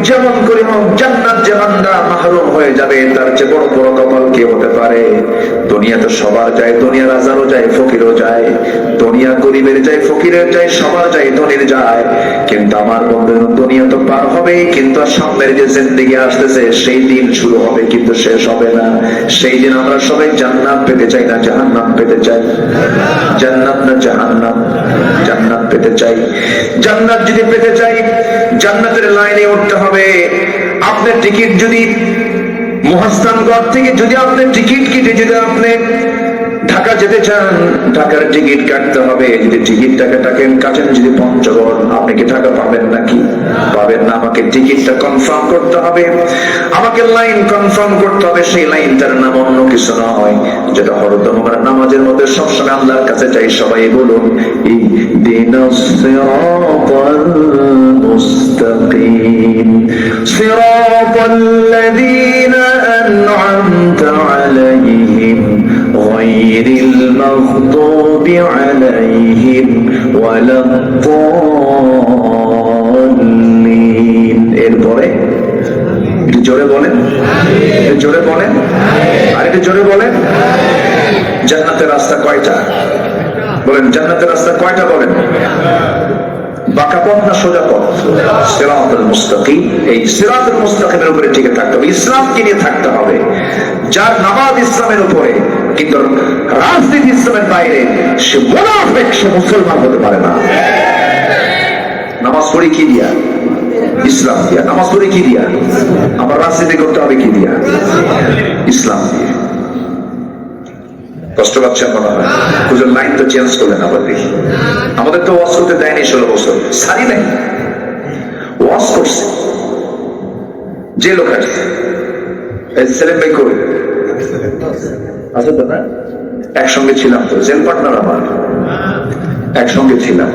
যেমন করে হোক জান্নাত যে বান্দা মাহরুম হয়ে যাবে তার চেয়ে বড় বড় কপাল কে হতে পারে? দুনিয়াতে সবার যায়, দুনিয়ার রাজারও যায়, ফকিরও যায়, দুনিয়া গরিবের যায়, ফকিরের যায়, সবার যায়, ধনীর যায়। কিন্তু আমার বন্ধু, দুনিয়া তো পার হবে, কিন্তু সামনের যে জিন্দেগি আসতেছে সেই দিন শুরু হবে কিন্তু শেষ হবে না। সেই দিন আমরা সবাই জান্নাত পেতে চাই না জাহান্নাম পেতে চাই? জান্নাত না জাহান্নাম? জান্নাত পেতে চাই। জান্নাত যদি পেতে চাই জান্নাতের লাইনে উঠতে হবে। আপনার টিকিট যদি মহাস্থানগড় থেকে যদি আপনি টিকিট কেটে যদি আপনি ঢাকা যেতে চান, ঢাকার টিকিট কাটতে হবে। যদি টিকিটটাকে কাটেন যদি পঞ্চগড়, আপনি কি ঢাকা পাবেন নাকি? পাবেন না। আমাকে টিকিটটা কনফার্ম করতে হবে, আমাকে লাইন কনফার্ম করতে হবে। সেই লাইনটার নাম অন্য কিছু নয়, যেটা হরদম আমরা নামাজের মধ্যে সবসময় আল্লাহর কাছে চাই। সবাই বলুন ইহদিনাস সিরাতাল মুস্তাকিম সিরাতাল্লাযীনা আন'আমতা আলাইহিম গায়রিল মাগদুবি আলাইহিম ওয়ালাদ-দাল্লিন। এরপরে একটু জোরে বলেন, জোরে বলেন, আর একটু জোরে বলেন। জান্নাতের রাস্তা কয়টা? বলেন জান্নাতের রাস্তা কয়টা? বলেন। বাঁকা পথ না সোজা পথ? সিরাতুল মুস্তাকিম। এই সিরাতুল মুস্তাকিমের উপরে টিকে থাকতে হবে, ইসলামকে নিয়ে থাকতে হবে। যার নামাজ ইসলামের উপরে কিন্তু রাজনীতি ইসলামের বাইরে, সে মুনাফিক, সে মুসলমান হতে পারে না। নামাজ পড়ি কি দিয়া? ইসলাম দিয়া। নামাজ পড়ি কি দিয়া? আমার রাজনীতি করতে হবে কি দিয়া? ইসলাম দিয়ে। কষ্ট পাচ্ছেন মনে হয়? হুজুর লাইন তো চেঞ্জ করলেন আবার দেখি। আমাদের তো ওয়াজ করতে দেয়নি 16 বছর, সারি নাই। ওয়াজ করছে যে লোক আসছে, সেলিম ভাই কই আছে তো না? একসঙ্গে ছিলাম তো, জেল পার্টনার আমার, একসঙ্গে ছিলাম।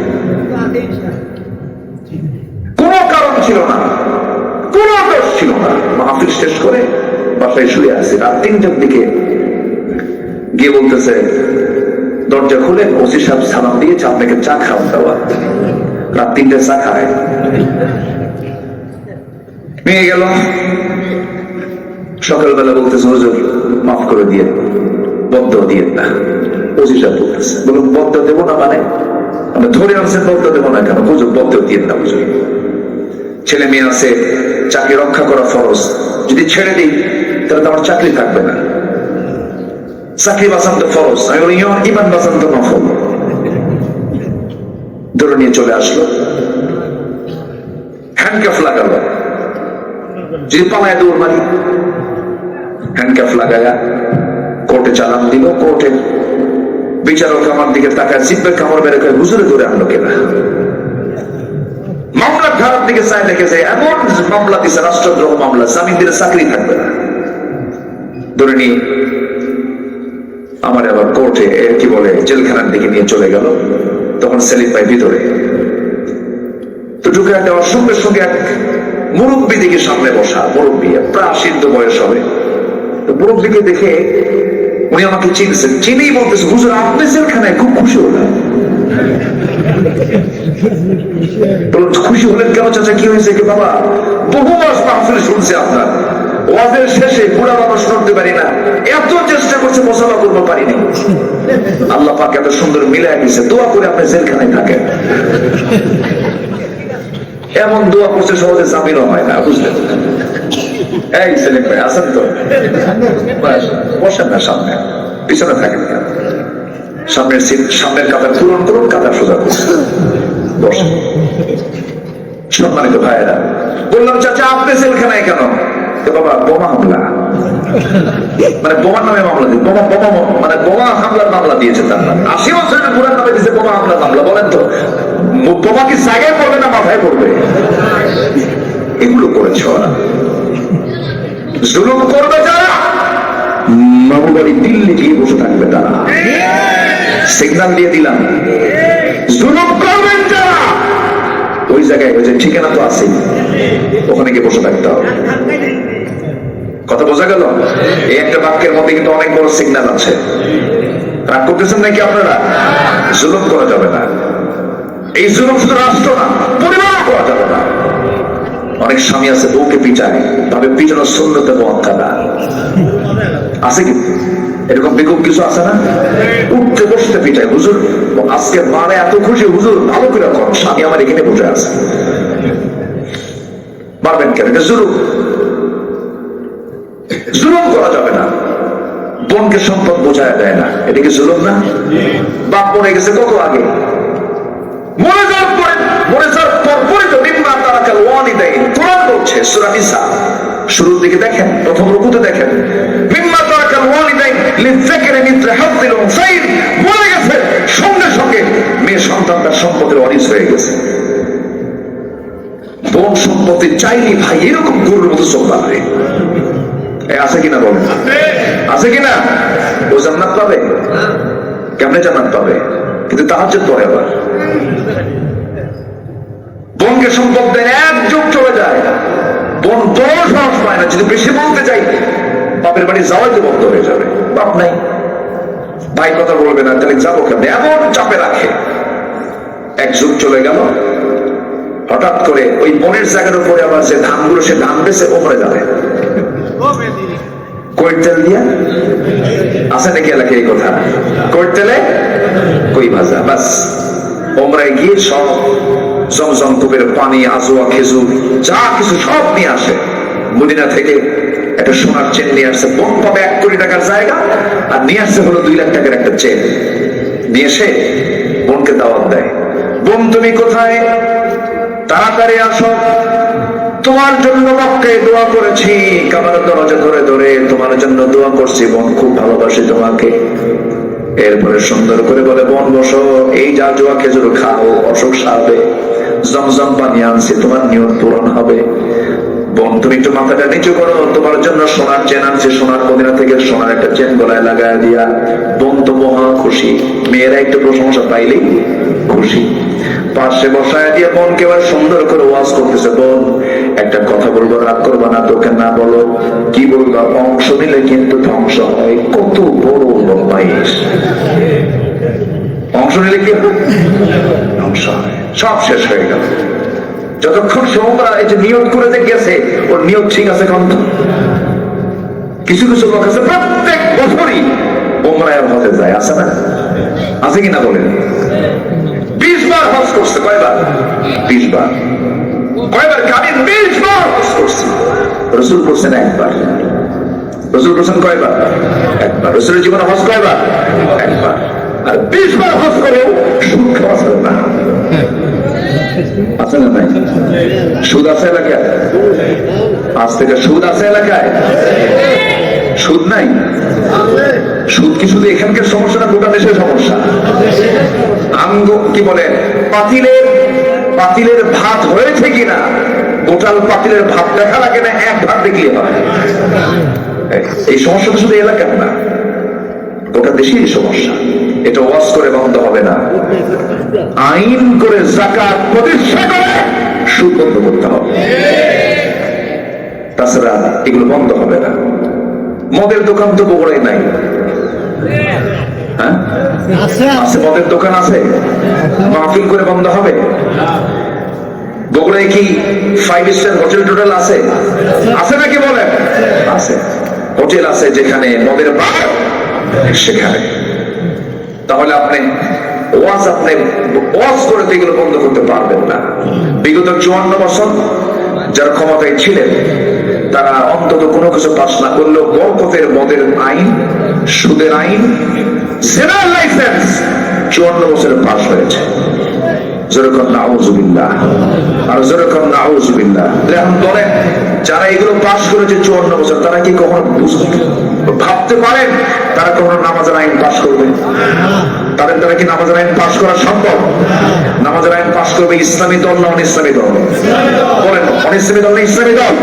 কোন কারণ ছিল না, কোন দোষ ছিল না। মাহফিল শেষ করে বাসায় শুয়ে আছি, রাত 3টার দিকে গিয়ে বলতেছে, দরজা খুলে ওসি সাহেব সালাম দিয়েছে, আপনাকে চা খাওয়ান দেওয়া। রাত 3টায় চা খায় নিয়ে গেল। সকালবেলা বলতেছে, হুজুর মাফ করে দিয়ে, বদ্ধ দিয়ে না। ওসি সাহেব বলতেছে, বলুন বদ্ধ দেবো না মানে? আমরা ধরে আনছেন, বদ্ধ দেবো না কেন? হুজুর বদ্ধ দিয়ে না। হুজুর ছেলে মেয়ে আছে, চাকরি রক্ষা করা ফরজ, যদি ছেড়ে দিই তাহলে তো আমার চাকরি থাকবে না। চাকরি বাঁচান তো ফরজ, আমি বলি ইমান বাঁচান তো নফল। ধরে নিয়ে চলে আসলো, হ্যান্ডকাফ লাগালো। যদি পালায় দৌড় মারি, হ্যান্ডকাফ লাগায়া কোর্টে চালান দিল। কোর্টে বিচারক আমার দিকে তাকায়, জিব্বে কামড় বেড়ে কয়, হুজুরে ধরে আনলো কেনা? মামলার ধারার দিকে চাই দেখেছে, এমন মামলা দিছে, রাষ্ট্রদ্রোহ মামলা, জামিন দিলে চাকরি থাকবে না। ধরে নিয়ে আমার আবার কোর্টে কি বলে জেলখানার দিকে নিয়ে চলে গেল। তখন সেলিম ভাই ভিতরে তো ঢুকে দেওয়ার সঙ্গে সঙ্গে এক মুরব্বী দিকে সামনে বসা, মুরব্বী প্রায় 80 বয়স হবে। তো মুরব্বীকে দেখে উনি আমাকে চিনছেন, চিনেই বলতেছে, হুজুর আপনি জেলখানায়? খুব খুশি হলেন। খুশি হলেন কেন চাচা? কি হয়েছে? কি বাবা, বহু মাস মাহফিল শুনছে আপনার, ওয়াজের শেষে বুড়া মানুষ করতে পারি না, এত চেষ্টা করছে মোসাফা করবো পারিনি। আল্লাহ পাক এত সুন্দর মিলাই দিচ্ছে, দোয়া করে আপনি জেলখানায় থাকেন। এমন দোয়া করছে সহজে জামিনও হয় না, বুঝলেন? এই সেলিম ভাই আছেন তো? বসেন না সামনে, পিছনে থাকেন কেন? সামনের সিট, সামনের কাতার পূরণ করুন, কাতার সোজা করুন, বসেন। সম্মানিত ভাইয়েরা, বললাম চাচা আপনি জেলখানায় কেন? বাবা বোমা হামলা, মানে বোমার নামে মামলা দিয়ে, বোমা বোমা মানে বোমা হামলার মামলা দিয়েছে তার নাম। 80 বছরের বুড়ার নামে দিয়েছে বোমা হামলার মামলা। বলেন তো বোমা কি জায়গায় পড়বে না মাথায় পড়বে? এগুলো করেছে ওরা। জুলুম করবে যারা, মামু বাড়ি দিল্লি গিয়ে বসে থাকবে তারা। সিগন্যাল দিয়ে দিলাম, জুলুম করবেন যারা ওই জায়গায়, ওই যে ঠিকানা তো আছে, ওখানে গিয়ে বসে থাকতে হবে। কথা বোঝা গেল? এই একটা বাক্যের মধ্যে কিন্তু অনেক বড় সিগন্যাল আছে। রাগ করতেছেন নাকি আপনারা? জুলুম করা যাবে না। এই জুলুম শুধু রাষ্ট্র না, পরিবার করা যাবে না। অনেক স্বামী আছে বউকে পিটায়, ভাবে পিটানোর সুন্নতে মুআক্কাদা আছে কি? এরকম বেকুব কিছু আছে না? উঠতে বসতে পিটায়। হুজুর আজকে মারে এত খুশি, হুজুর ভালো করে কর, স্বামী আমার এখানে বসে আছে। পারবেন কেন? এটা জুলুম। জুলুম করা যাবে না। বোনকে সম্পদ বোঝায় দেয় না, এটা কি জুলুম না? বাপ মরে গেছে কত আগে, মরে যাওয়ার পরে তো মিম্মা তারাকাল ওয়ালিদাইন কোরআন বলছে সূরা নিসা শুরুর দিকে দেখেন, প্রথম রুকুতে দেখেন, মিম্মা তারাকাল ওয়ালিদাইন লিযাকারি মিসলু হাযযিল উনসাইন। মরে গেছে, সঙ্গে সঙ্গে মেয়ে সন্তানটার সম্পদের ওয়ারিস হয়ে গেছে। বোন সম্পত্তি চাইনি ভাই, এরকম গরুর মতো চলবে। আছে কিনা বলেন? আছে কিনা? ও জান্নাত পাবে? কেমনে জান্নাত পাবে? কিন্তু তাহাজ্জুদ পড়ে আবার। বোনকে সম্পদ দেন, এক যুগ চলে যায়, বোন বড় সাহস পায় না। যদি বেশি বলতে চাই, বাপের বাড়ি যাওয়াই তো বন্ধ হয়ে যাবে। বাপ নাই, ভাই কথা বলবে না, তাহলে যাবো কেমনে? এমন চাপে রাখে। এক যুগ চলে গেল, হঠাৎ করে ওই বোনের জায়গার উপরে আবার যে ধানগুলো, সে ধান বেছে ওপরে যাবে কৈতেল দিয়া। আছে নাকি এলাকায় এই কথা? কৈতেলে কই ভাজা, বাস ওমরায় গিয়ে সব জমজম কূপের পানি, আজোয়া, খেজুর, যা কিছু সব নিয়ে আসে। মদিনা থেকে একটা সোনার চেন নিয়ে আসছে, বোন পাবে 1 কোটি টাকার জায়গা, আর নিয়ে আসছে হলো 2 লাখ টাকার একটা চেন। নিয়ে এসে বোনকে দাওয়াত দেয়, বোন তুমি কোথায়? তাড়াতাড়ি আসো, তোমার জন্য মক্কায় দোয়া করেছি, কাবার দরজা ধরে ধরে তোমার জন্য দোয়া করছি, বোন খুব ভালোবাসি তোমাকে। এরপরে সুন্দর করে বলে, বোন বসো, এই যা জোয়া খেজুর খাও, অসুখ সারবে, জমজম পানি আনছি, তোমার নিয়ত পূরণ হবে। বোন তুমি একটু মাথাটা নিচু করো, তোমার জন্য সোনার চেন আনছি, সোনার মদিনা থেকে সোনার একটা চেন গলায় লাগায় দিয়া। বোন তো মহা খুশি, মেয়েরা একটু প্রশংসা পাইলেই খুশি। পাশে বসায় দিয়ে বোনকে এবার সুন্দর করে ওয়াজ করতেছে, বোন একটা কথা বলবো, রাগ করবা না, তোকে না বলো। কি বলবা? অংশ নিলে কিন্তু ধ্বংস হয়। কত বড় বদমাইশ! অংশ নিলে কি ধ্বংস হয়? সব শেষ হয়ে গেল। যতক্ষণ সময় এই যে নিয়ত করে যে গেছে, ওর নিয়ত ঠিক আছে কত? কিছু কিছু লোক আছে প্রত্যেক বছরই ওমরায় হজে যায়, আছে না? আছে কিনা বলেন? 20 বার হজ করছে। কয়বার? 20 বার। কয়বার? আমি 20 বার হজ করছি। রাসূল করছেন একবার। রাসূল করছেন কয়বার? একবার। রাসূলের জীবনে হজ কয়বার? একবার। আর 20 বার হজ করেও সুদ খাওয়া যাবে না। আছে না নাই? সুদ আছে এলাকায়? আজ থেকে সুদ আছে এলাকায়? সুদ নাই? সুদ কি শুধু এখানকার সমস্যা না, গোটা দেশের সমস্যা? কি বলে, পাতিলের ভাত হয়েছে কিনা, গোটাল পাতিলের ভাত দেখা লাগে না, এক ভাত দেখলে হয়। এই সমস্যা তো শুধু এলাকার না, গোটা দেশেরই সমস্যা। এটা ওয়াজ করে বন্ধ হবে না, আইন করে যাকাত প্রতিষ্ঠা করে সুদ বন্ধ করতে হবে। তাছাড়া এগুলো বন্ধ হবে না। মদের দোকান তো বগুড়ায় নাই, হ্যাঁ আছে, মদের দোকান আছে, মাহফিল করে বন্ধ হবে? বগুড়ায় কি 5 স্টার হোটেল টোটাল আছে? আছে নাকি বলেন? আছে, হোটেল আছে যেখানে মদের বার, সেখানে। তাহলে আপনি ওয়াজ করে তো এগুলো বন্ধ করতে পারবেন না। বিগত 54 বছর যারা ক্ষমতায় ছিলেন, তারা অন্তত কোনো কিছু পাস না করলেও বরকতের মদের আইন, সুদের আইন, জেনারেল লাইসেন্স 54 বছরে পাস হয়েছে। যেরকম নাউজুবিল্লাহ, আর যেরকম নাউজুবিল্লাহ। এখন বলেন, যারা এগুলো পাস করেছে 54 বছর, তারা কি কখনো ভাবতে পারেন তারা কখনো নামাজের আইন পাস করবে? তাদের দ্বারা কি নামাজের আইন পাস করা সম্ভব? নামাজের আইন পাস করবে ইসলামী দল না অনিসলামী দল? বলেন, অনিসলামী দল না ইসলামী দল?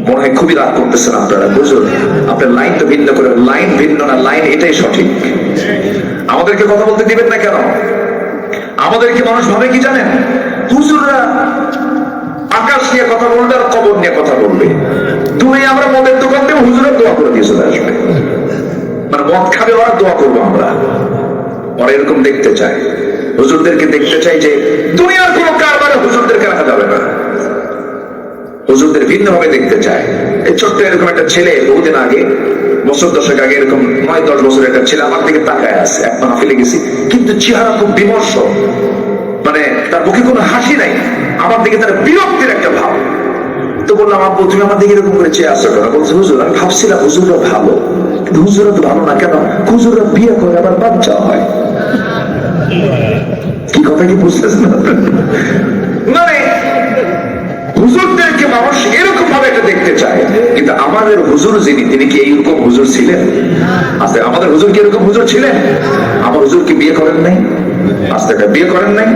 মনে হয় খুবই রাগ করতেছেন আপনারা, বুঝুন আপনার লাইন তো ভিন্ন করে, লাইন ভিন্ন না, লাইন এটাই সঠিক। আমাদেরকে কথা বলতে দিবেন না কেন? আমাদেরকে মানুষ ভাবে কি জানেন, হুজুররা আকাশ নিয়ে কথা বলবে আর কবর নিয়ে কথা বলবে। তুমি আমরা মদের দোকান থেকে হুজুরের দোয়া করে দিয়ে চলে আসবে, মানে মদ খাবে ওরা, দোয়া করবো আমরা। ওরা এরকম দেখতে চায়, হুজুরদেরকে দেখতে চাই যে দুনিয়ার কোনো কারবারে হুজুরদেরকে রাখা যাবে না, হুজুরদের ভিন্ন ভাবে দেখতে চায়। এই ছোট্ট এরকম একটা ছেলে বহুদিন আগে, বছর দশেক আগে, এরকম 9-10 বছরের একটা ছেলে আমার দিকে তাকায় আছে, এক মাহফিলে গেছি, কিন্তু চেহারা খুব বিমর্ষ, মানে তার মুখে কোনো হাসি নাই, আমার দিকে তার বিরক্তির একটা ভাব। তো বললাম, আব্বু তুমি আমার দিকে এরকম করে চেয়ে আসো কেন? বলছে, হুজুর আমি ভাবছিলাম হুজুররা ভালো, কিন্তু হুজুররা তো ভালো না কেন? হুজুররা বিয়ে করে আবার বাচ্চা হয়। কি কথা কি বুঝতেছেন? মানে হুজুরদেরকে মানুষ এরকম ভাবে এটা দেখতে চায়, কিন্তু আমাদের হুজুর যিনি, তিনি কি এইরকম হুজুর ছিলেন? আচ্ছা, আমাদের হুজুর কি এরকম হুজুর ছিলেন? আমার হুজুর কি বিয়ে করেন নাই? আস্তে বিয়ে করেন নাই?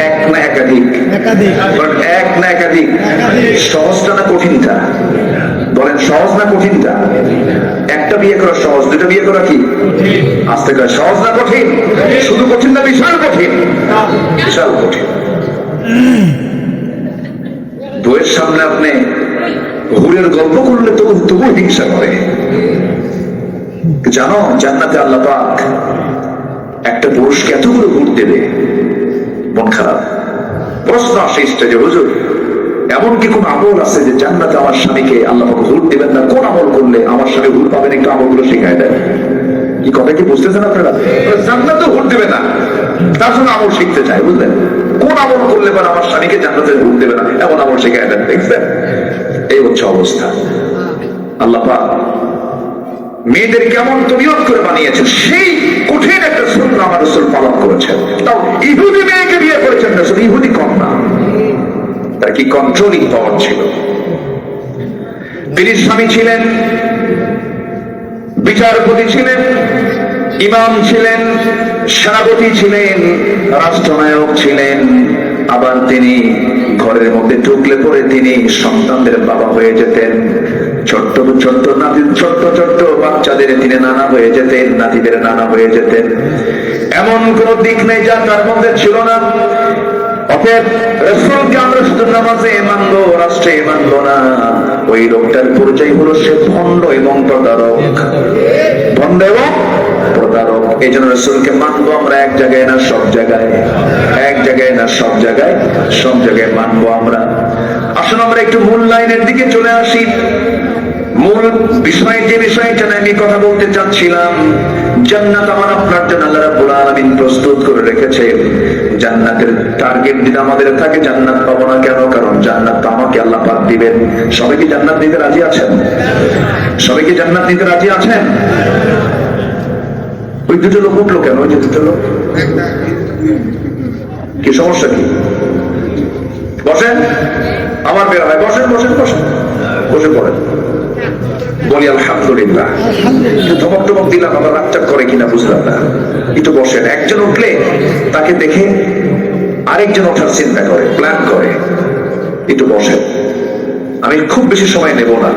এক না একাধিক? এক না একাধিক? সহজটা না কঠিনটা? বলেন সহজ না কঠিনটা? একটা বিয়ে করা সহজ, দুটো বিয়ে করা কি আস্তে করে সহজ না কঠিন? শুধু কঠিন না বিশাল কঠিন? বিশাল কঠিন। বইয়ের সামনে আপনি হুরের গল্প করলে তবু হিংসা করে। জানো জান্নাতে আল্লাহ পাক একটা পুরুষকে এতগুলো হুর দেবে, মন খারাপ। প্রশ্ন আসে স্টেজে, হুজুর এমন কি কোন আমল আছে যে জান্নাতে আমার স্বামীকে আল্লাহ পাক হুর দেবেন না? কোন আমল করলে আমার স্বামী হুর পাবেন? একটু আমলগুলো শিখায় দেন। এই কথা কি বুঝতেছেন আপনারা? জান্নাতে হুর দেবে না, তার জন্য আমল শিখতে চাই, বুঝলেন? কোন আমল করলে পর আমার স্বামীকে জান্নাতে হুর দেবে না, এমন আমল শিখায় দেন। দেখছেন, এই হচ্ছে অবস্থা। আল্লাহ পাক মেয়েদের কেমন তবিয়ত করে বানিয়েছে, সেই কঠিন একটা সুন্নাহ আমার রাসূল পালন করেছেন। তাও ইহুদি মেয়েকে বিয়ে করেছেন রাসূল, ইহুদি কন্যা। তার কি কন্ট্রোলিং পাওয়ার ছিল। তিনি স্বামী ছিলেন, বিচারপতি ছিলেন, ইমাম ছিলেন, সেনাপতি ছিলেন, রাষ্ট্রনায়ক ছিলেন, আবার তিনি ঘরের মধ্যে ঢুকলে পরে তিনি সন্তানদের বাবা হয়ে যেতেন। ছোট্ট ছোট্ট নাতি, ছোট্ট ছোট্ট বাচ্চাদের তিনি নানা হয়ে যেতেন, নাতিদের নানা হয়ে যেতেন। এমন কোন দিক নেই যা তার মধ্যে ছিল না। অতএব রাসূলকে আমরা শুধু নামাজে মানবো, রাষ্ট্রে মানবো না। ওই লোকটার পরিচয় হলো সে ভণ্ড এবং প্রতারক, ভণ্ড এবং প্রতারক। এই জন্য রাসূলকে মানবো আমরা এক জায়গায় না সব জায়গায়, এক জায়গায় না সব জায়গায়, সব জায়গায় মানবো আমরা। আসুন আমরা একটু মূল লাইনের দিকে চলে আসি। মূল বিষয়, যে বিষয়টা আমি কথা বলতে চাচ্ছিলাম, জান্নাত আমার আপনার জন্য আল্লাহ রাব্বুল আলামিন প্রস্তুত করে রেখেছেন। জান্নাতের টার্গেট যদি আমাদের থাকে, জান্নাত পাবো না কেন? কারণ জান্নাত তো আমাকে আল্লাহ পাক দিবেন। সবাই কি জান্নাত নিতে রাজি আছেন? সবাই কি জান্নাত নিতে রাজি আছেন? ওই দুটো লোক উঠলো কেন? ওই যে দুটো লোক, কি সমস্যা কি? বসেন, আমার বের হয়। বসেন বসেন বসেন, বসে পড়েন। বলি আলহামদুলিল্লাহ। ধমক টমক দিলাম, আবার রাগটাগ করে কিনা বুঝলাম না। একটু বসেন। একজন উঠলে তাকে দেখে আরেকজন ওঠার চিন্তা করে, প্ল্যান করে। একটু বসেন, আমি খুব বেশি সময় নেব না।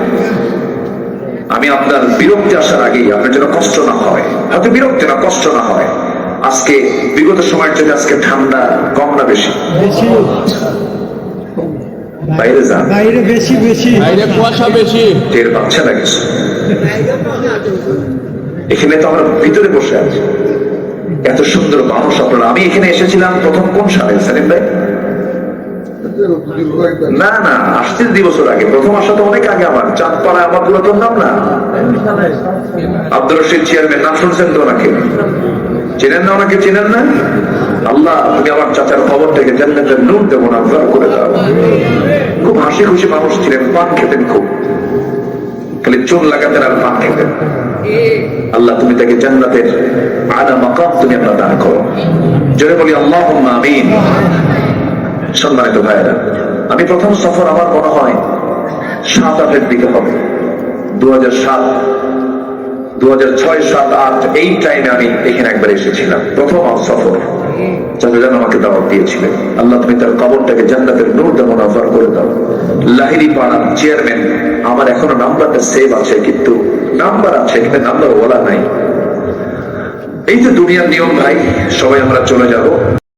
আমি আপনার বিরক্তি আসার আগেই, আপনার জন্য কষ্ট না হয়, হয়তো বিরক্তি না, কষ্ট না হয়। আজকে বিগত সময়ের জন্য আজকে ঠান্ডা কম না বেশি? বাইরে যান, বাইরে বেশি বেশি, বাইরে কুয়াশা বেশি, টের পাচ্ছে না কিছু? এখানে তো আমরা ভিতরে বসে আছি, এত সুন্দর মানুষ আপনারা। আমি এখানে এসেছিলাম প্রথম কোন সালে সেলিম ভাই? না না, আসতে 2 বছর আগে। প্রথম আসা তো অনেক আগে। আমার চাঁদপাড়া আমার পুরাতন নাম না, আব্দুর রশিদ চেয়ারম্যান। নাম শুনছেন তো ওনাকে? চেনেন না ওনাকে? চেনেন না? আল্লাহ তুমি আমার চাচার খবরটাকে জান্নাতের নূর দেবো না করে দাও। খুব হাসি খুশি মানুষ ছিলেন, পান খেতেন খুব, খালি চুন লাগাতেন আর পান খেতেন। আল্লাহ তুমি তাকে জান্নাতের আলা মাকাম তুমি আমরা দান করো। জোরে বলি আল্লাহুম্মা আমিন। সম্মানিত ভাইয়েরা, আমি প্রথম সফর আমার মনে হয় 7-8 দিকে হবে, 2007, 2006, 7, 8 এই টাইমে আমি এখানে একবার এসেছিলাম, প্রথম সফর। চাচাজান আমাকে দাওয়াত দিয়েছিলেন। আল্লাহ তুমি তার কবরটাকে জান্নাতের নূর দিয়ে মুনাফার করে দাও। লাহিড়ী পাড়ার চেয়ারম্যান আমার এখনো নাম্বারটা সেভ আছে, কিন্তু নাম্বার আছে কিন্তু নাম্বার বলা নাই। এই তো দুনিয়ার নিয়ম ভাই, সবাই আমরা চলে যাব।